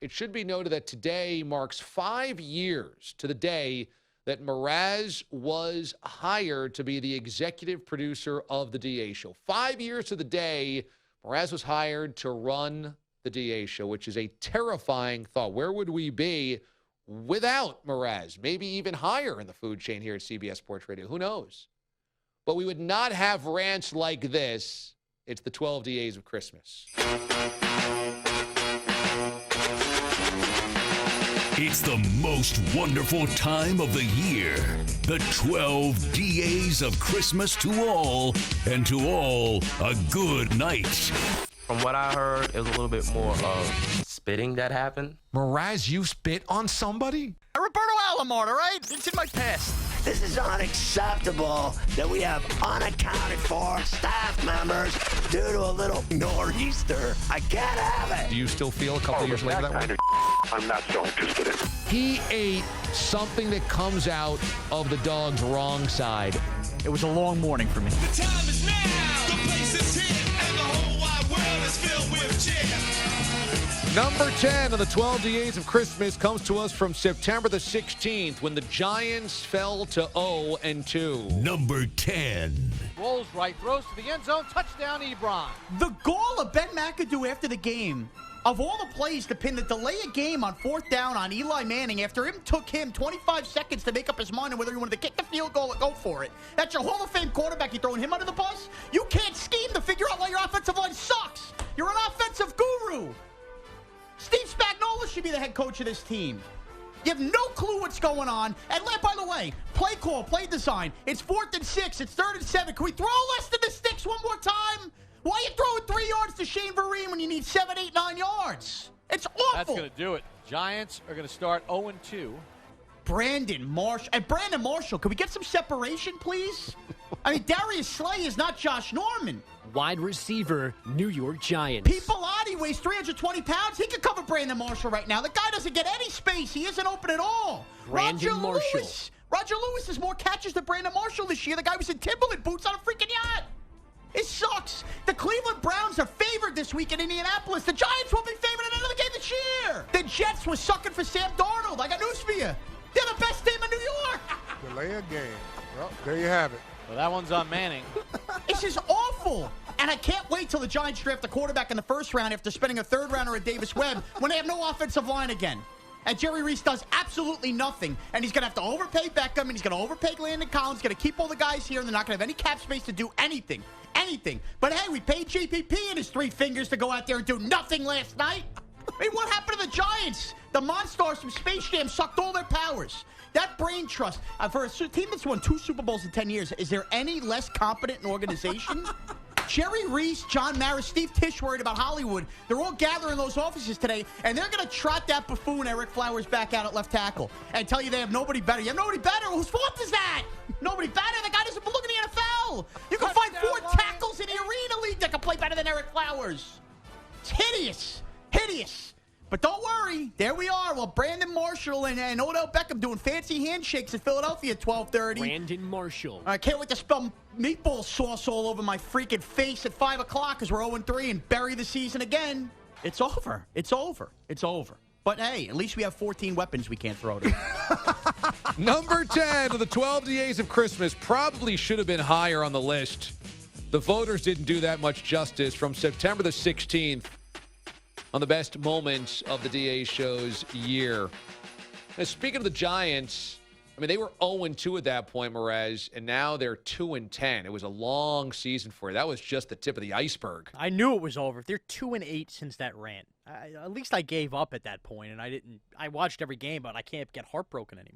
it should be noted that today marks 5 years to the day that MRAZ was hired to be the executive producer of the DA Show. 5 years to the day MRAZ was hired to run the DA Show, which is a terrifying thought. Where would we be without MRAZ? Maybe even higher in the food chain here at CBS Sports Radio. Who knows? But we would not have rants like this. It's the 12 DAs of Christmas. It's the most wonderful time of the year. The 12 DAs of Christmas to all, and to all, a good night. From what I heard, it was a little bit more of spitting that happened. MRAZ, you spit on somebody? Roberto Alomar, all right? It's in my past. This is unacceptable that we have unaccounted for staff members due to a little nor'easter. I can't have it. Do you still feel a couple of years later that way? I'm not so interested in. He ate something that comes out of the dog's wrong side. It was a long morning for me. The time is now. The place is here, and the whole wide world is filled with cheer. Number 10 of the 12 DAs of Christmas comes to us from September the 16th when the Giants fell to 0-2. Number 10. Rolls right, throws to the end zone, touchdown Ebron. The goal of Ben McAdoo after the game, of all the plays to pin the delay a game on 4th down on Eli Manning after it took him 25 seconds to make up his mind on whether he wanted to kick the field goal or go for it. That's your Hall of Fame quarterback. You throwing him under the bus? You can't scheme to figure out why your offensive line sucks. You're an offensive guru. Steve Spagnuolo should be the head coach of this team. You have no clue what's going on. And by the way, play call, play design. It's 4th and 6. It's 3rd and 7. Can we throw less than the sticks one more time? Why are you throwing 3 yards to Shane Vereen when you need 7, 8, 9 yards? It's awful. That's going to do it. Giants are going to start 0-2. Brandon Marshall, can we get some separation, please? I mean, Darius Slay is not Josh Norman. Wide receiver, New York Giants. Pete Bellotti weighs 320 pounds. He could cover Brandon Marshall right now. The guy doesn't get any space. He isn't open at all. Brandon Marshall. Roger Lewis has more catches than Brandon Marshall this year. The guy was in Timberland boots on a freaking yacht. It sucks. The Cleveland Browns are favored this week in Indianapolis. The Giants won't be favored in another game this year. The Jets were sucking for Sam Darnold. I got news for you. They're the best team in New York. Delay a game. Well, there you have it. Well, that one's on Manning. It's just awful. And I can't wait till the Giants draft a quarterback in the first round after spending a 3rd rounder at Davis Webb when they have no offensive line again. And Jerry Reese does absolutely nothing. And he's going to have to overpay Beckham, and he's going to overpay Landon Collins, going to keep all the guys here, and they're not going to have any cap space to do anything. Anything. But hey, we paid JPP and his 3 fingers to go out there and do nothing last night. I mean, what happened to the Giants? The Monstars from Space Jam sucked all their powers. That brain trust, for a team that's won 2 Super Bowls in 10 years, is there any less competent an organization? Jerry Reese, John Maris, Steve Tisch worried about Hollywood. They're all gathering in those offices today, and they're going to trot that buffoon Eric Flowers back out at left tackle and tell you they have nobody better. You have nobody better? Whose fault is that? Nobody better? The guy doesn't belong in the NFL. You can find 4 tackles in the Arena League that can play better than Eric Flowers. It's hideous. Hideous. But don't worry, there we are. Well, Brandon Marshall and Odell Beckham doing fancy handshakes in Philadelphia at 12:30. Brandon Marshall. I can't wait to spill meatball sauce all over my freaking face at 5 o'clock because we're 0-3 and bury the season again. It's over. It's over. It's over. But hey, at least we have 14 weapons we can't throw to. Number 10 of the 12 DAs of Christmas probably should have been higher on the list. The voters didn't do that much justice. From September the 16th, on the best moments of the DA show's year. Now, speaking of the Giants, I mean, they were 0-2 at that point, MRAZ, and now they're 2-10. It was a long season for you. That was just the tip of the iceberg. I knew it was over. They're 2-8 since that rant. At least I gave up at that point, and I watched every game, but I can't get heartbroken anymore.